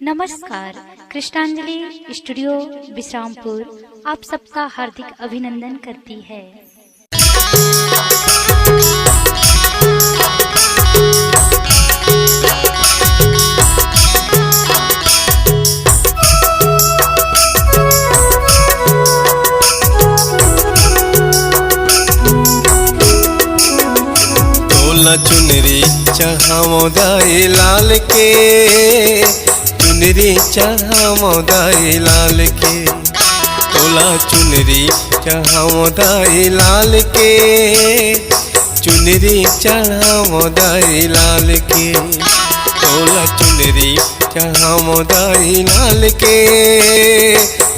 नमस्कार। कृष्णांजलि स्टूडियो विश्रामपुर आप सबका हार्दिक अभिनंदन करती है। तोला चुनरी चढ़ावो दाई लाल के, चुनरी चढ़ावो दाई लाल के। तोला चुनरी चढ़ावो दाई लाल के, चुनरी चढ़ावो दाई लाल के। तोला चुनरी चढ़ावो दाई लाल के,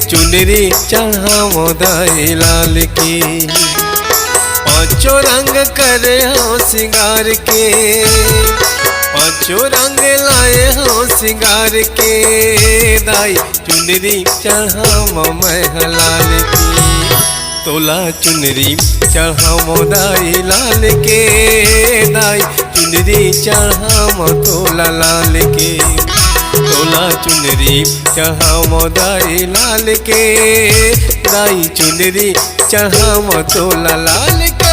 चुनरी चढ़ावो दाई लाल के। पांचों रंग करे हो सिंगार के, पांचों रंग लाए हो सिंगार के। दाई चुनरी चढ़ावो मैं लाल की, तोला चुनरी चढ़ावो दाई लाल के। दाई चुनरी चढ़ावो तोला लाल के, तोला चुनरी चढ़ावो दाई लाल के। दाई चुनरी चढ़ावो तोला लाल के।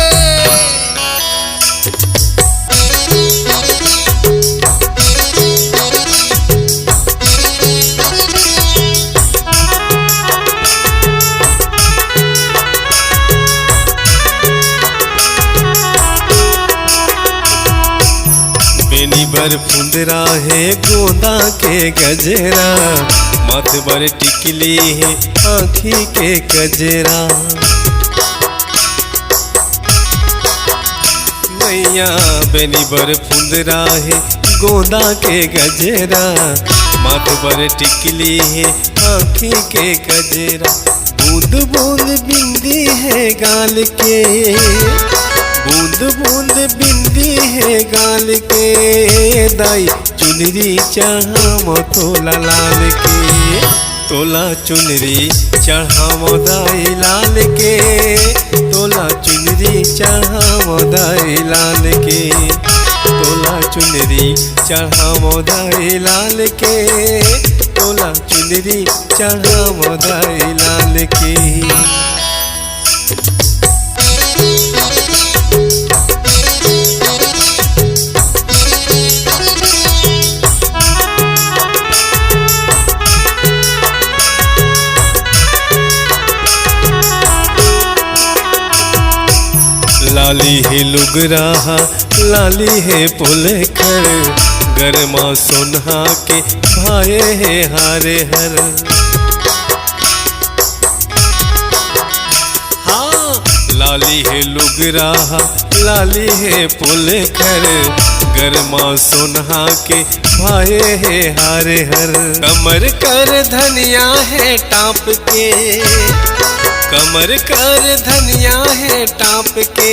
बेनी बर फुंदरा है गोंदा के गजरा, माथ बर टिकली है आँखी के गजरा। मैया बेनी बर फुंदरा है गोंदा के गजरा, माथ बर टिकली है आँखी के गजरा। बूंद बूंद बिंदी है गाल के, बूंद बूंद बिंदी है गाल के। दाई चुनरी चढ़ावो तोला लाल के, तोला चुनरी चढ़ावो दाई लाल के। तोला चुनरी चढ़ावो दाई लाल के, तोला चुनरी चढ़ावो दाई लाल के। तोला चुनरी चढ़ावो दाई लाल के। लाली है लुगराहा लाली है पुलखर, गरमा सोनहा के भाए है हारे हर। हाँ लाली है लुगराहा लाली है पुलखर, गरमा सोनहा के भाए है हारे हर। कमर कर धनिया है टाप के, कमर कर धनिया है टाप के।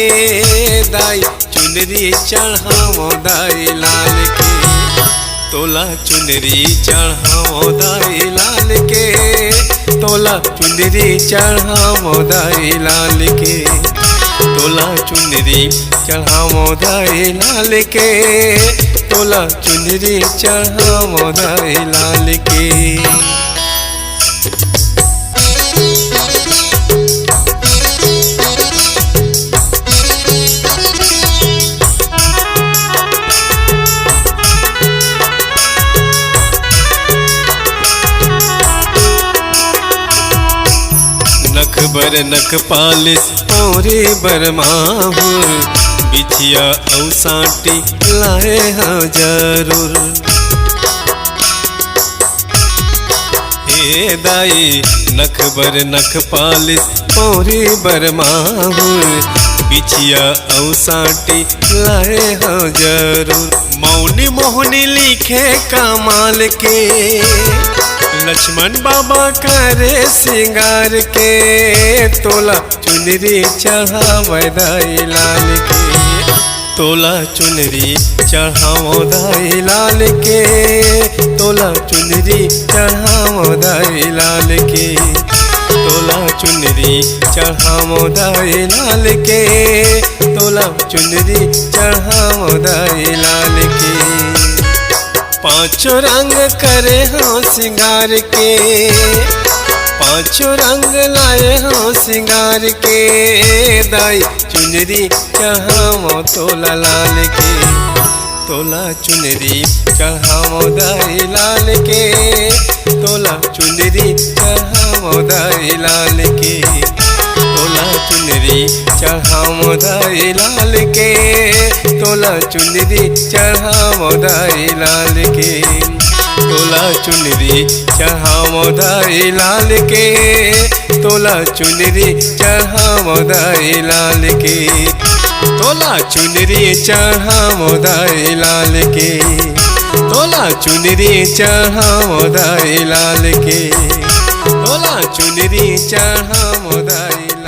दाई चुनरी चढ़ावो दाई लाल के, तोला चुनरी चढ़ावो दाई लाल के। तोला चुनरी चढ़ावो दाई लाल के, तोला चुनरी चढ़ावो दाई लाल के। तोला चुनरी चढ़ावो दाई लाल के। नख बर नख पालिस औरे बर माहुर, बिछिया औ साटी लाए हाँ जरूर। हे दाई नख बर नख पालिस औरे बर माहुर, बिछिया औ साटी लाए हाँ जरूर। मौनी मोहनी लिखे कमाल के, लक्ष्मण बाबा करे सिंगार के। तोला चुनरी चढ़ावो दाई लाल के, तोला चुनरी चढ़ावो दाई लाल के। तोला चुनरी चढ़ावो दाई लाल के, तोला चुनरी चढ़ावो दाई लाल के। तोला चुनरी चढ़ावो दाई लाल के। पांचों रंग करे हो सिंगार के, पांचों रंग लाए हो सिंगार के। दाई चुनरी चढ़ावो तोला लाल के, तोला चुनरी चढ़ावो दाई लाल के, तोला चुनरी चढ़ावो दाई लाल के, तोला चुनरी चढ़ावो दाई लाल के, तोला चुनरी चढ़ावो दाई लाल के, तोला चुनरी चढ़ावो दाई लाल के, तोला चुनरी चढ़ावो दाई लाल के, तोला चुनरी चढ़ावो दाई लाल के, तोला चुनरी चढ़ावो दाई लाल के, तोला चुनरी चढ़ावो दाई लाल के।